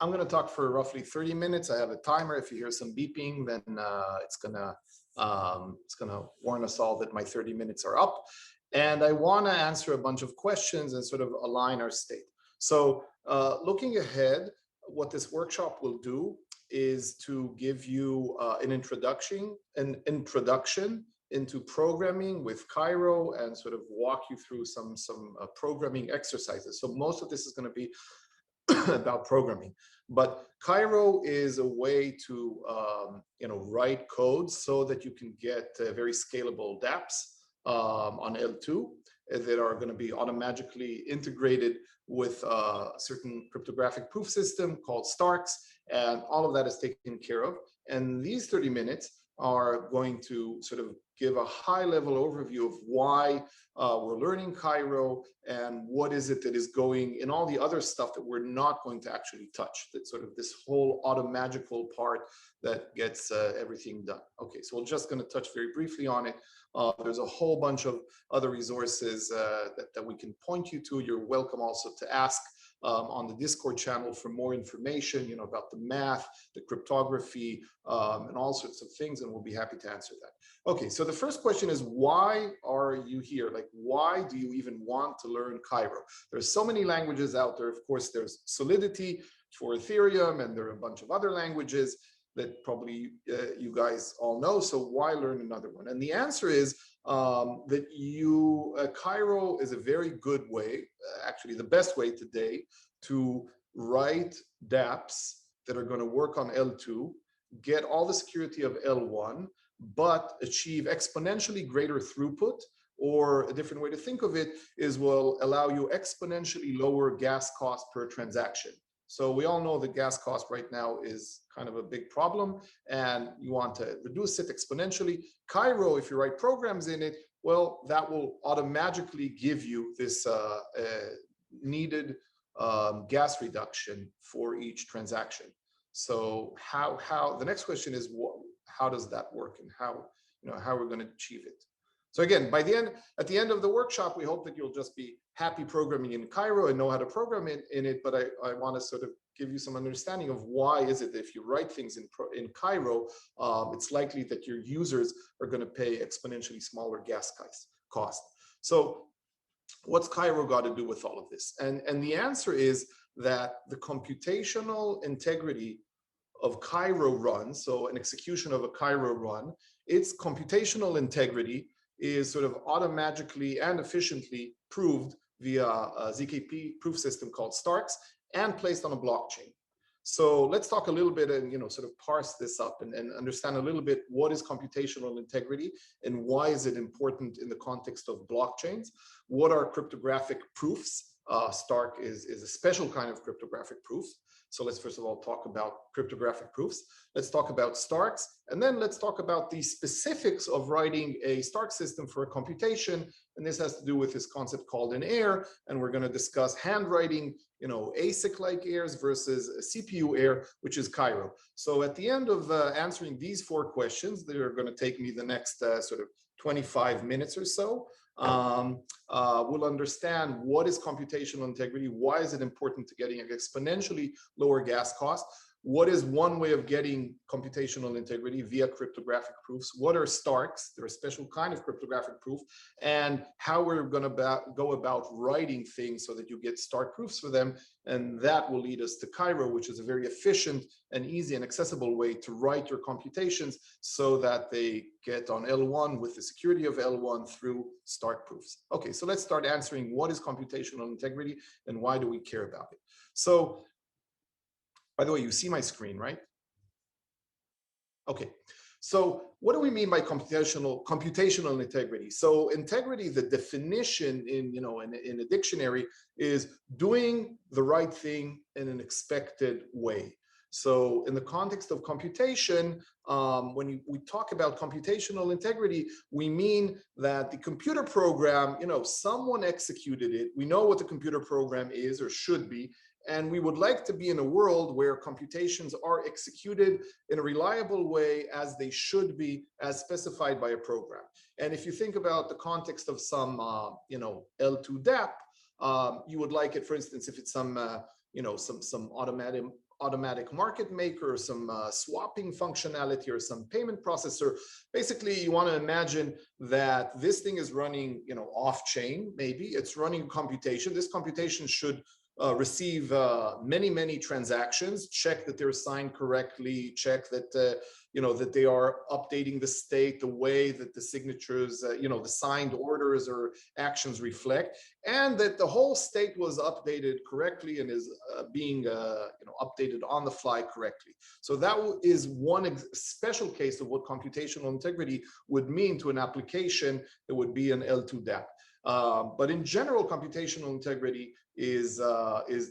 I'm going to talk for roughly 30 minutes. I have a timer. If you hear some beeping, then it's gonna warn us all that my 30 minutes are up. And I want to answer a bunch of questions and sort of align our state. So looking ahead, what this workshop will do is to give you an introduction into programming with Cairo and sort of walk you through some programming exercises. So most of this is going to be about programming, but Cairo is a way to write codes so that you can get very scalable dApps on L2 that are going to be automatically integrated with a certain cryptographic proof system called Starks, and all of that is taken care of. And these 30 minutes are going to sort of give a high-level overview of why we're learning Cairo and what is it that is going in all the other stuff that we're not going to actually touch, that sort of this whole automagical part that gets everything done. Okay, so we're just going to touch very briefly on it. There's a whole bunch of other resources that we can point you to. You're welcome also to ask on the Discord channel for more information, about the math, the cryptography, and all sorts of things, and we'll be happy to answer that. Okay, so the first question is, why are you here? Like, why do you even want to learn Cairo? There's so many languages out there. Of course, there's Solidity for Ethereum, and there are a bunch of other languages that probably you guys all know. So why learn another one? And the answer is that Cairo is a very good way, actually the best way today, to write dApps that are going to work on L2, get all the security of L1, but achieve exponentially greater throughput. Or a different way to think of it is will allow you exponentially lower gas cost per transaction. So we all know the gas cost right now is kind of a big problem, and you want to reduce it exponentially. Cairo, if you write programs in it, well, that will automatically give you this needed gas reduction for each transaction. So how the next question is, how does that work, and how we're going to achieve it? So again, at the end of the workshop, we hope that you'll just be happy programming in Cairo and know how to program in it. But I want to sort of give you some understanding of why is it that if you write things in Cairo, it's likely that your users are going to pay exponentially smaller gas cost. So what's Cairo got to do with all of this? And the answer is that the computational integrity of Cairo run, so an execution of a Cairo run, its computational integrity is sort of automatically and efficiently proved via a ZKP proof system called Starks and placed on a blockchain. So let's talk a little bit and sort of parse this up and understand a little bit what is computational integrity and why is it important in the context of blockchains. What are cryptographic proofs? Stark is a special kind of cryptographic proof. So let's first of all talk about cryptographic proofs. Let's talk about Starks, and then let's talk about the specifics of writing a Stark system for a computation. And this has to do with this concept called an error. And we're going to discuss handwriting, ASIC-like errors versus CPU error, which is Cairo. So at the end of answering these 4 questions, that are going to take me the next sort of 25 minutes or so, we'll understand what is computational integrity, why is it important to getting an exponentially lower gas cost, what is one way of getting computational integrity via cryptographic proofs, what are Starks, they're a special kind of cryptographic proof, and how we're going to go about writing things so that you get Stark proofs for them. And that will lead us to Cairo, which is a very efficient and easy and accessible way to write your computations so that they get on L1 with the security of L1 through Stark proofs. Okay, so let's start answering what is computational integrity and why do we care about it. So, by the way, you see my screen, right? Okay, so what do we mean by computational integrity? So integrity, the definition in a dictionary is doing the right thing in an expected way. So in the context of computation, when we talk about computational integrity, we mean that the computer program, someone executed it. We know what the computer program is or should be. And we would like to be in a world where computations are executed in a reliable way as they should be, as specified by a program. And if you think about the context of some, L2 dApp, you would like it, for instance, if it's some, some automatic market maker or some swapping functionality or some payment processor. Basically, you want to imagine that this thing is running, off chain. Maybe it's running computation. This computation should receive many transactions, check that they're signed correctly, check that that they are updating the state the way that the signatures, the signed orders or actions reflect, and that the whole state was updated correctly and is being updated on the fly correctly. So that is one special case of what computational integrity would mean to an application that would be an L2 DApp. But in general, computational integrity is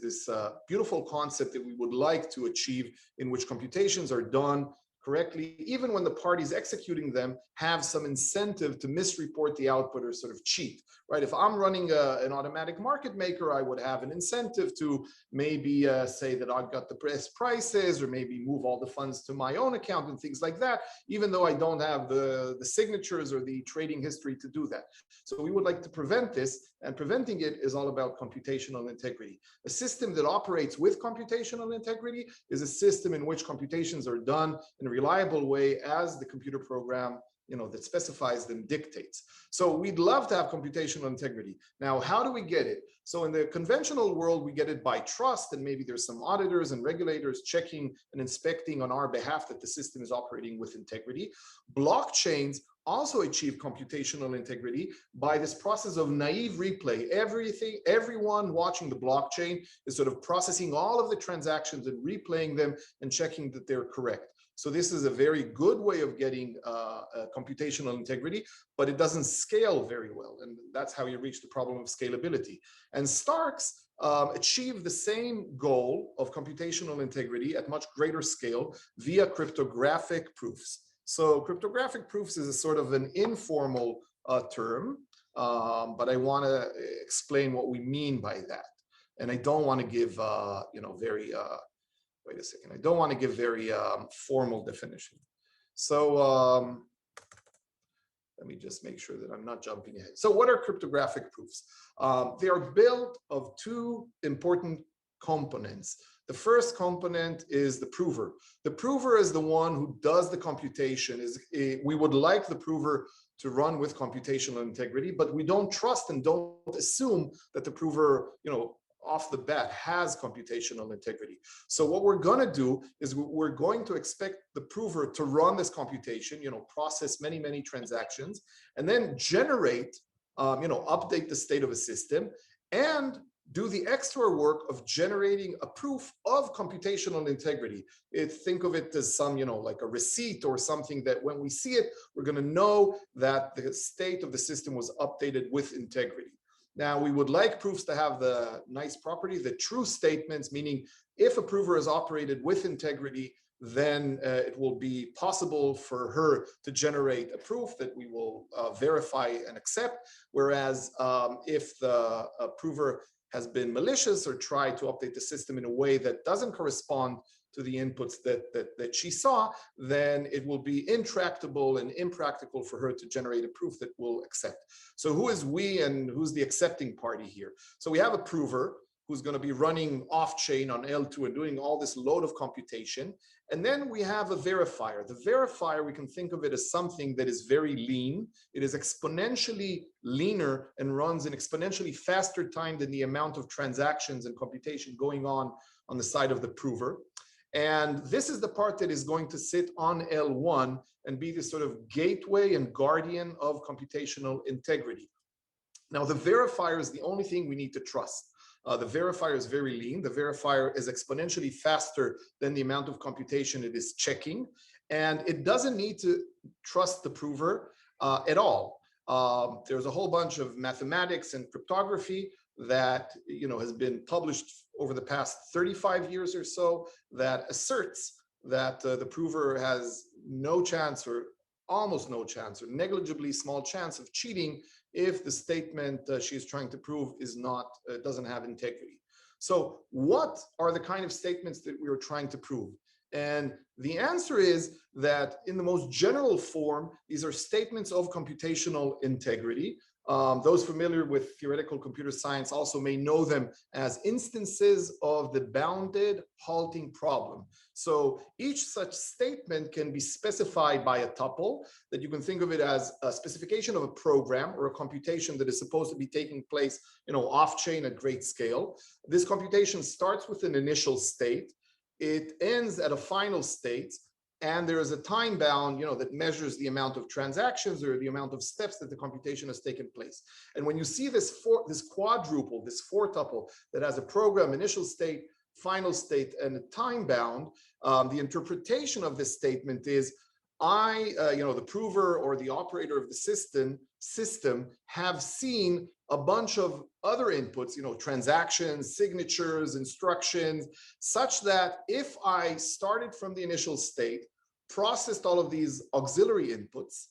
this beautiful concept that we would like to achieve, in which computations are done correctly, even when the parties executing them have some incentive to misreport the output or sort of cheat, right? If I'm running an automatic market maker, I would have an incentive to maybe say that I've got the best prices, or maybe move all the funds to my own account and things like that, even though I don't have the signatures or the trading history to do that. So we would like to prevent this, and preventing it is all about computational integrity. A system that operates with computational integrity is a system in which computations are done in a reliable way as the computer program that specifies them dictates. So we'd love to have computational integrity. Now, how do we get it? So in the conventional world, we get it by trust, and maybe there's some auditors and regulators checking and inspecting on our behalf that the system is operating with integrity. Blockchains also achieve computational integrity by this process of naive replay. Everyone watching the blockchain is sort of processing all of the transactions and replaying them and checking that they're correct. So this is a very good way of getting computational integrity, but it doesn't scale very well. And that's how you reach the problem of scalability. And Starks achieve the same goal of computational integrity at much greater scale via cryptographic proofs. So cryptographic proofs is a sort of an informal term, but I want to explain what we mean by that. And I don't want to give, wait a second, I don't want to give very formal definition. So let me just make sure that I'm not jumping ahead. So what are cryptographic proofs? They are built of two important components. The first component is the prover. The prover is the one who does the computation. We would like the prover to run with computational integrity, but we don't trust and don't assume that the prover, off the bat has computational integrity. So what we're going to do is we're going to expect the prover to run this computation, process many transactions, and then generate, update the state of a system, and do the extra work of generating a proof of computational integrity. Think of it as some, like a receipt or something that when we see it, we're going to know that the state of the system was updated with integrity. Now, we would like proofs to have the nice property, the true statements, meaning if a prover is operated with integrity, then it will be possible for her to generate a proof that we will verify and accept. Whereas if the prover has been malicious or tried to update the system in a way that doesn't correspond to the inputs that she saw, then it will be intractable and impractical for her to generate a proof that we'll accept. So who is we and who's the accepting party here? So we have a prover who's going to be running off-chain on L2 and doing all this load of computation. And then we have a verifier. The verifier, we can think of it as something that is very lean. It is exponentially leaner and runs in exponentially faster time than the amount of transactions and computation going on the side of the prover. And this is the part that is going to sit on L1 and be the sort of gateway and guardian of computational integrity. Now, the verifier is the only thing we need to trust. The verifier is very lean. The verifier is exponentially faster than the amount of computation it is checking. And it doesn't need to trust the prover at all. There's a whole bunch of mathematics and cryptography that has been published over the past 35 years or so that asserts that the prover has no chance or almost no chance or negligibly small chance of cheating if the statement she's trying to prove is not doesn't have integrity. So what are the kind of statements that we are trying to prove? And the answer is that in the most general form, these are statements of computational integrity Those familiar with theoretical computer science also may know them as instances of the bounded halting problem. So each such statement can be specified by a tuple that you can think of it as a specification of a program or a computation that is supposed to be taking place, off-chain at great scale. This computation starts with an initial state. It ends at a final state. And there is a time bound, that measures the amount of transactions or the amount of steps that the computation has taken place. And when you see this quadruple, this four tuple that has a program, initial state, final state, and a time bound, the interpretation of this statement is the prover or the operator of the system have seen a bunch of other inputs, transactions, signatures, instructions, such that if I started from the initial state, processed all of these auxiliary inputs,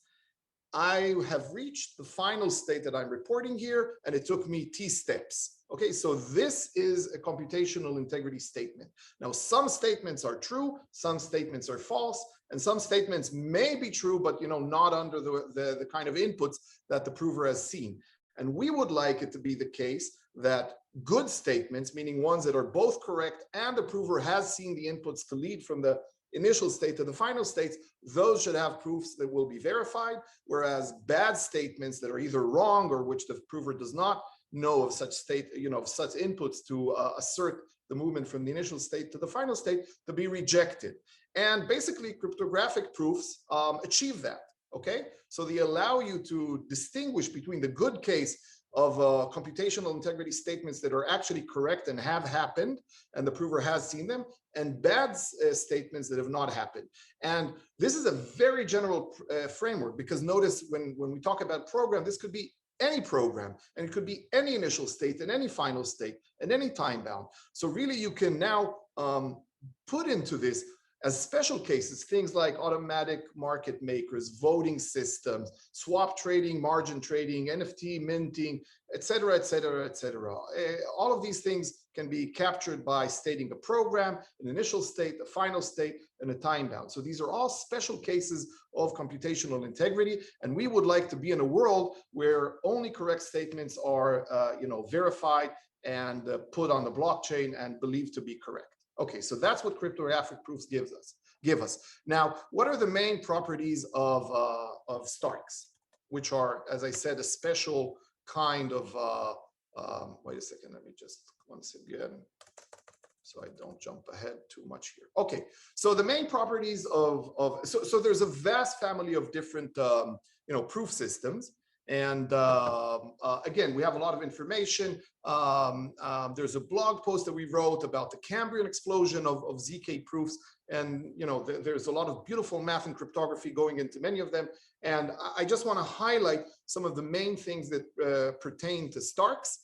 I have reached the final state that I'm reporting here, and it took me T steps. Okay, so this is a computational integrity statement. Now, some statements are true, some statements are false, and some statements may be true, but not under the kind of inputs that the prover has seen. And we would like it to be the case that good statements, meaning ones that are both correct and the prover has seen the inputs to lead from the initial state to the final states, those should have proofs that will be verified, whereas bad statements that are either wrong or which the prover does not know of such state, of such inputs to assert the movement from the initial state to the final state, to be rejected. And basically, cryptographic proofs achieve that. Okay, so they allow you to distinguish between the good case of computational integrity statements that are actually correct and have happened, and the prover has seen them, and bad statements that have not happened. And this is a very general framework, because notice when we talk about program, this could be any program, and it could be any initial state and any final state and any time bound. So really you can now put into this as special cases, things like automatic market makers, voting systems, swap trading, margin trading, NFT minting, et cetera, et cetera, et cetera. All of these things can be captured by stating a program, an initial state, a final state, and a time bound. So these are all special cases of computational integrity. And we would like to be in a world where only correct statements are verified and put on the blockchain and believed to be correct. Okay, so that's what cryptographic proofs give us. Now, what are the main properties of Starks, which are, as I said, a special kind of, wait a second, let me just once again, so I don't jump ahead too much here. Okay, so the main properties so there's a vast family of different, proof systems. And again, we have a lot of information. There's a blog post that we wrote about the Cambrian explosion of ZK proofs. And there's a lot of beautiful math and cryptography going into many of them. And I just want to highlight some of the main things that pertain to Starks,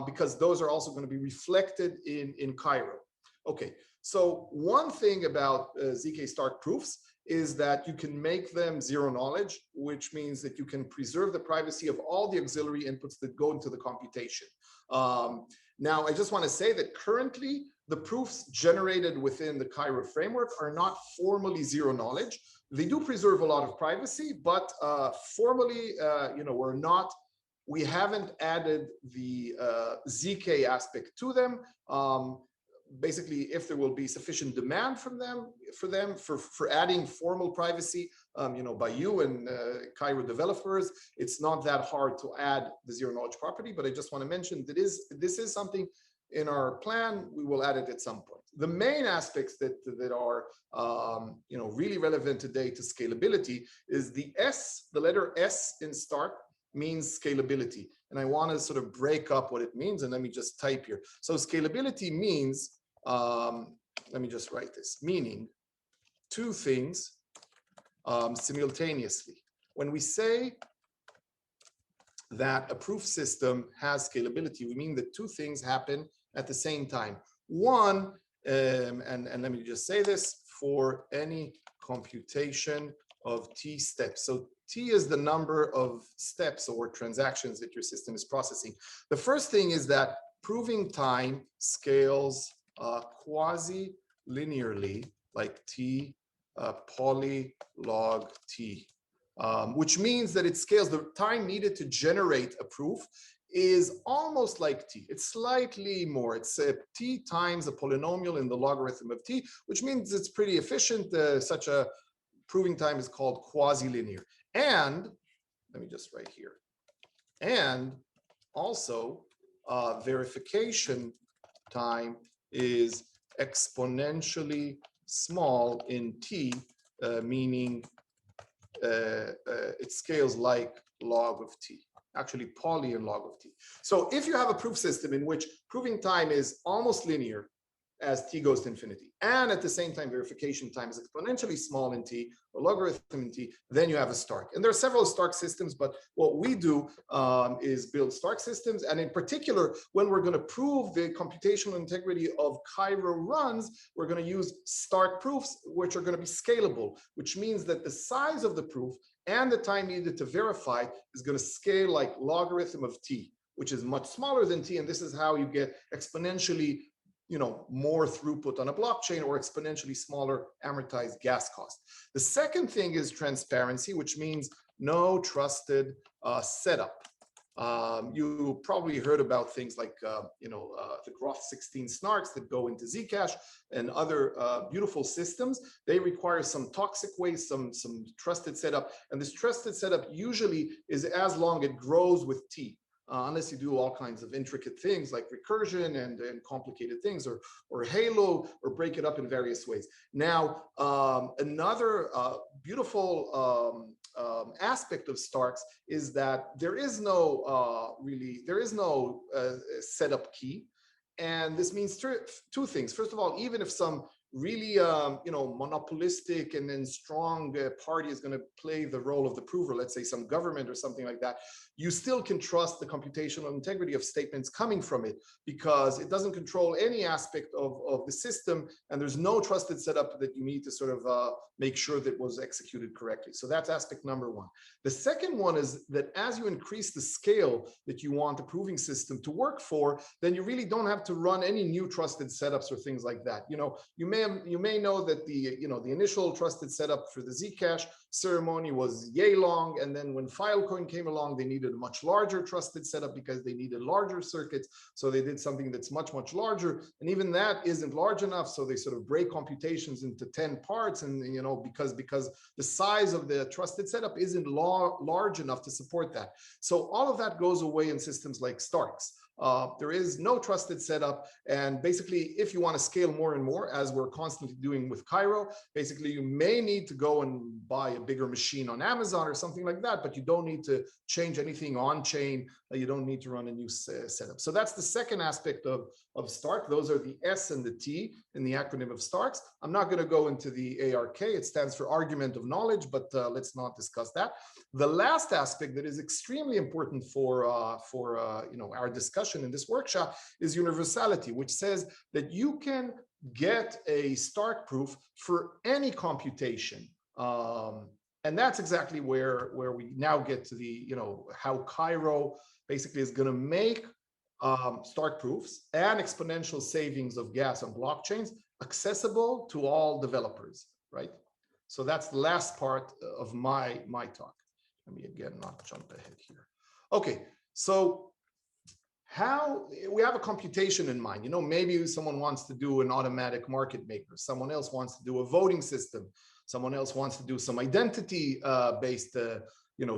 because those are also going to be reflected in Cairo. Okay, so one thing about ZK Stark proofs is that you can make them zero knowledge, which means that you can preserve the privacy of all the auxiliary inputs that go into the computation. Now, I just want to say that currently the proofs generated within the Cairo framework are not formally zero knowledge. They do preserve a lot of privacy, but formally, we haven't added the ZK aspect to them. Basically, if there will be sufficient demand from them for adding formal privacy, by you and Cairo developers, it's not that hard to add the zero knowledge property. But I just want to mention that this is something in our plan. We will add it at some point. The main aspects that are really relevant today to scalability is the letter S in Stark means scalability. And I want to sort of break up what it means, and let me just type here. So scalability means, let me just write this, meaning two things simultaneously. When we say that a proof system has scalability, we mean that two things happen at the same time. One, and let me just say this, for any computation of T steps. So T is the number of steps or transactions that your system is processing. The first thing is that proving time scales quasi-linearly, like T poly log T. which means that it scales. The time needed to generate a proof is almost like t. It's slightly more. It's t times a polynomial in the logarithm of t, which means it's pretty efficient. Such a proving time is called quasi-linear. And let me just write here. And also verification time is exponentially small in t, meaning it scales like log of t, actually poly in log of t. So if you have a proof system in which proving time is almost linear as t goes to infinity, and at the same time verification time is exponentially small in t, or logarithm in t, then you have a Stark. And there are several Stark systems, but what we do is build Stark systems. And in particular, when we're going to prove the computational integrity of Cairo runs, we're going to use Stark proofs, which are going to be scalable, which means that the size of the proof and the time needed to verify is going to scale like logarithm of t, which is much smaller than t. And this is how you get exponentially more throughput on a blockchain, or exponentially smaller amortized gas cost. The second thing is transparency, which means no trusted setup. You probably heard about things like the Groth 16 snarks that go into Zcash and other beautiful systems. They require some toxic waste, some trusted setup, and this trusted setup usually is as long it grows with t. Unless you do all kinds of intricate things like recursion and complicated things, or halo, or break it up in various ways. Now, another beautiful aspect of Starks is that there is no setup key. And this means two things. First of all, even if some really monopolistic and then strong party is going to play the role of the prover, let's say some government or something like that, you still can trust the computational integrity of statements coming from it, because it doesn't control any aspect of the system, and there's no trusted setup that you need to sort of make sure that was executed correctly. So that's aspect number one. The second one is that as you increase the scale that you want the proving system to work for, then you really don't have to run any new trusted setups or things like that. You may know that the initial trusted setup for the Zcash ceremony was yay long, and then when Filecoin came along, they needed a much larger trusted setup because they needed larger circuits. So they did something that's much larger, and even that isn't large enough. So they sort of break computations into 10 parts, and because the size of the trusted setup isn't large enough to support that. So all of that goes away in systems like Starks. There is no trusted setup, and basically if you want to scale more and more, as we're constantly doing with Cairo, basically you may need to go and buy a bigger machine on Amazon or something like that, but you don't need to change anything on chain. You don't need to run a new setup. So that's the second aspect of Stark. Those are the S and the T in the acronym of Starks. I'm not going to go into the ARK. It stands for argument of knowledge, but let's not discuss that. The last aspect that is extremely important for our discussion in this workshop is universality, which says that you can get a Stark proof for any computation. And that's exactly where we now get to the, how Cairo basically is going to make Stark proofs and exponential savings of gas on blockchains accessible to all developers, right? So that's the last part of my talk. Let me again not jump ahead here. Okay, so how we have a computation in mind. Maybe someone wants to do an automatic market maker. Someone else wants to do a voting system. Someone else wants to do some identity based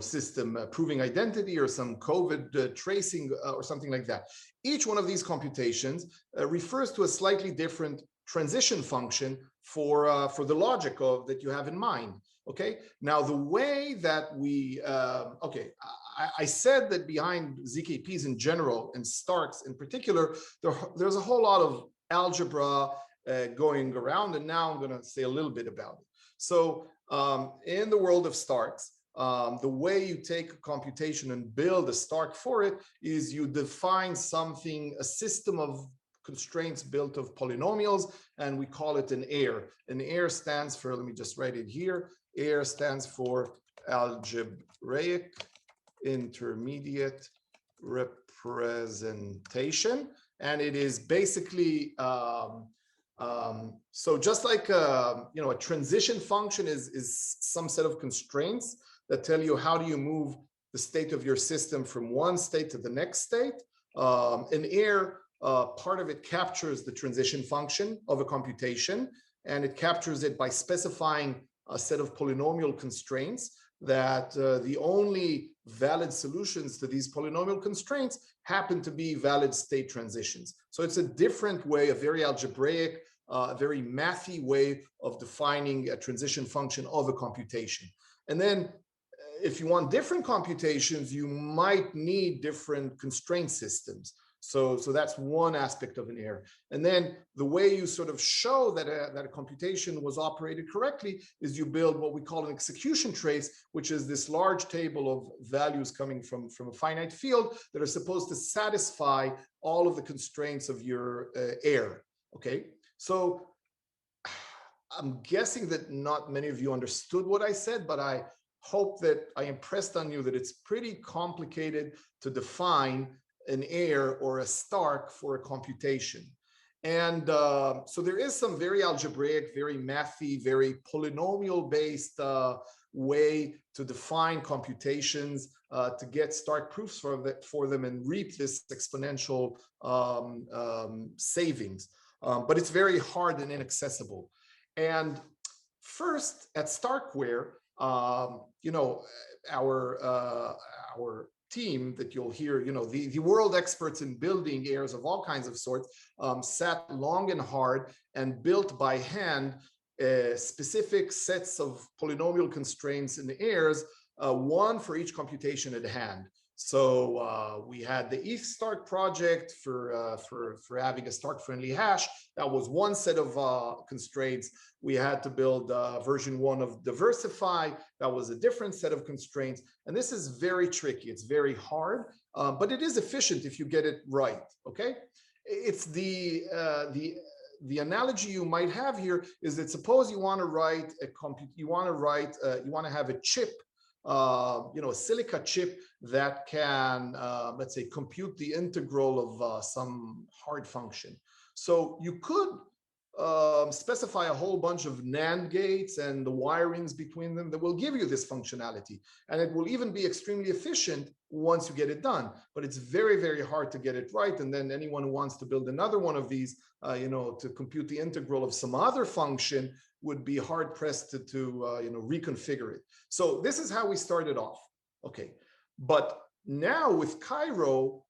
system, proving identity, or some COVID tracing or something like that. Each one of these computations refers to a slightly different transition function for the logic that you have in mind. Okay, now the way that we, I said that behind ZKPs in general and Starks in particular, there's a whole lot of algebra going around, and now I'm going to say a little bit about it. So in the world of Starks, the way you take a computation and build a Stark for it is you define something, a system of constraints built of polynomials, and we call it an AIR. An AIR stands for, let me just write it here, AIR stands for algebraic intermediate representation, and it is basically so just like a transition function is some set of constraints that tell you how do you move the state of your system from one state to the next state. In air, part of it captures the transition function of a computation, and it captures it by specifying a set of polynomial constraints that the only valid solutions to these polynomial constraints happen to be valid state transitions. So it's a different way, a very algebraic, very mathy way of defining a transition function of a computation. And then if you want different computations, you might need different constraint systems. So that's one aspect of an error. And then the way you sort of show that a computation was operated correctly is you build what we call an execution trace, which is this large table of values coming from a finite field that are supposed to satisfy all of the constraints of your error. Okay, so I'm guessing that not many of you understood what I said, but I hope that I impressed on you that it's pretty complicated to define an error or a Stark for a computation. And so there is some very algebraic, very mathy, very polynomial-based way to define computations to get Stark proofs for them and reap this exponential savings. But it's very hard and inaccessible. And first, at Starkware, you know, our team that you'll hear, you know, the world experts in building errors of all kinds of sorts, sat long and hard and built by hand specific sets of polynomial constraints in the errors, one for each computation at hand. So we had the ETH Stark project for having a Stark-friendly hash. That was one set of constraints. We had to build version 1 of Diversify. That was a different set of constraints. And this is very tricky. It's very hard, but it is efficient if you get it right. Okay, it's the analogy you might have here is that suppose you want to write you want to have a chip. You know, a silica chip that can, let's say, compute the integral of some hard function. So you could specify a whole bunch of NAND gates and the wirings between them that will give you this functionality. And it will even be extremely efficient once you get it done. But it's very, very hard to get it right. And then anyone who wants to build another one of these, you know, to compute the integral of some other function would be hard pressed to you know, reconfigure it. So this is how we started off. Okay, but now with Cairo,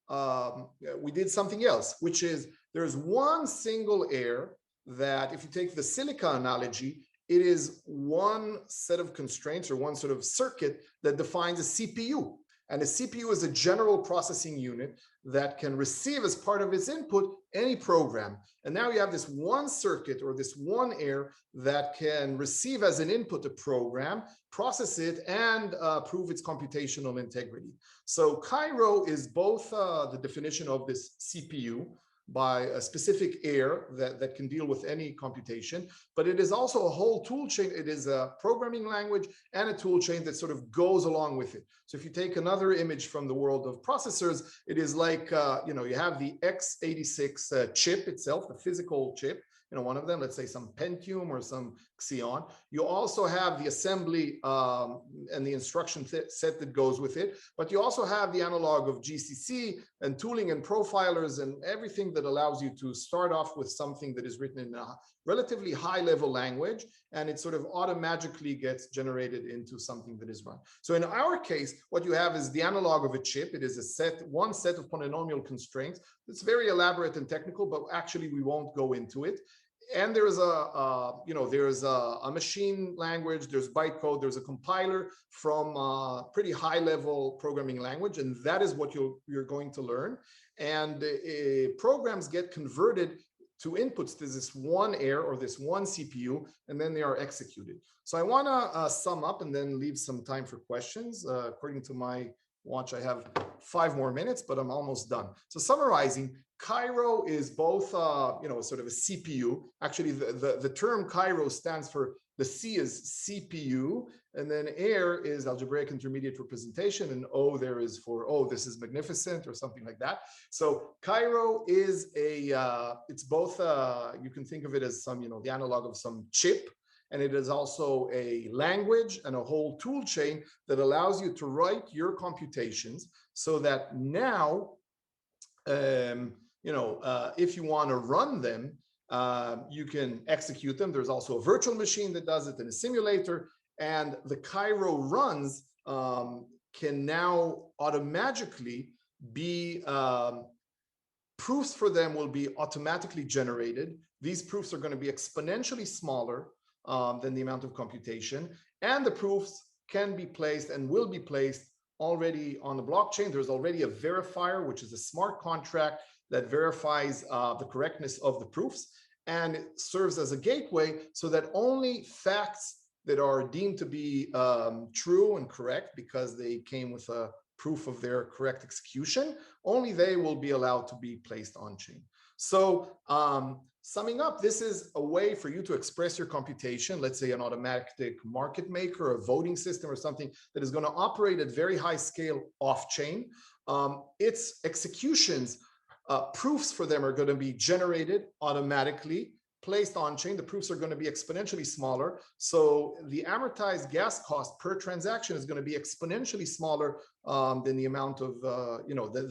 we did something else, which is there's one single error that, if you take the silica analogy, it is one set of constraints or one sort of circuit that defines a CPU. And a CPU is a general processing unit that can receive as part of its input any program. And now you have this one circuit or this one error that can receive as an input a program, process it, and prove its computational integrity. So Cairo is both the definition of this CPU by a specific error that can deal with any computation, but it is also a whole tool chain. It is a programming language and a tool chain that sort of goes along with it. So if you take another image from the world of processors, it is like, you know, you have the x86 chip itself, the physical chip, you know, one of them, let's say some Pentium or some Xeon. You also have the assembly and the instruction set that goes with it, but you also have the analog of GCC and tooling and profilers and everything that allows you to start off with something that is written in a relatively high level language, and it sort of automatically gets generated into something that is run. So in our case, what you have is the analog of a chip. It is one set of polynomial constraints. It's very elaborate and technical, but actually we won't go into it. And there's a machine language, there's bytecode, there's a compiler from a pretty high level programming language, and that is what you're going to learn. And programs get converted to inputs to this one error or this one CPU, and then they are executed. So I want to sum up and then leave some time for questions. According to my watch, I have 5 more minutes, but I'm almost done. So summarizing, Cairo is both, you know, sort of a CPU. Actually, the term Cairo stands for, the C is CPU, and then AIR is algebraic intermediate representation, and O there is for, oh, this is magnificent or something like that. So Cairo is a, it's both, you can think of it as some, you know, the analog of some chip, And it is also a language and a whole tool chain that allows you to write your computations so that now, if you want to run them, you can execute them. There's also a virtual machine that does it and a simulator. And the Cairo runs can now automatically be, proofs for them will be automatically generated. These proofs are going to be exponentially smaller than the amount of computation. And the proofs can be placed and will be placed already on the blockchain. There's already a verifier, which is a smart contract that verifies the correctness of the proofs, and it serves as a gateway so that only facts that are deemed to be true and correct because they came with a proof of their correct execution, only they will be allowed to be placed on chain. So summing up, this is a way for you to express your computation, let's say an automatic market maker, a voting system or something that is going to operate at very high scale off chain. Its executions, proofs for them are going to be generated automatically, placed on chain. The proofs are going to be exponentially smaller. So the amortized gas cost per transaction is going to be exponentially smaller than the amount of,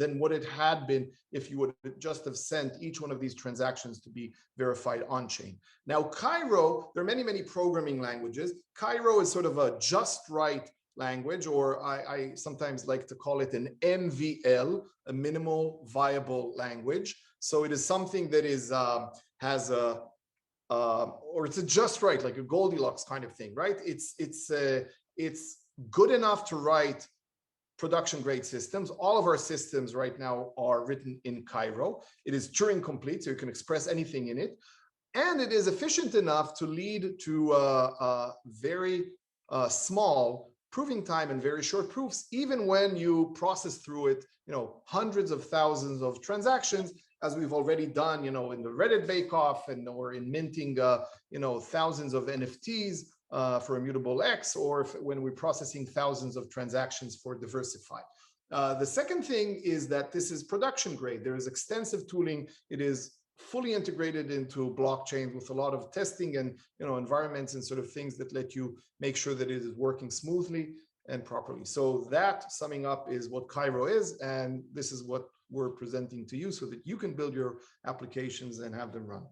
than what it had been if you would just have sent each one of these transactions to be verified on chain. Now, Cairo, there are many, many programming languages. Cairo is sort of a just right language, or I sometimes like to call it an MVL, a minimal viable language. So it is something that is has a or it's a just right, like a Goldilocks kind of thing, right? It's good enough to write production grade systems. All of our systems right now are written in Cairo. It is Turing complete, so you can express anything in it, and it is efficient enough to lead to very small proving time and very short proofs, even when you process through it, hundreds of thousands of transactions, as we've already done, in the Reddit bake-off or in minting, thousands of NFTs for Immutable X, or when we're processing thousands of transactions for Diversify. The second thing is that this is production grade. There is extensive tooling. It is fully integrated into blockchain with a lot of testing and environments and sort of things that let you make sure that it is working smoothly and properly. So that, summing up, is what Cairo is, and this is what we're presenting to you so that you can build your applications and have them run.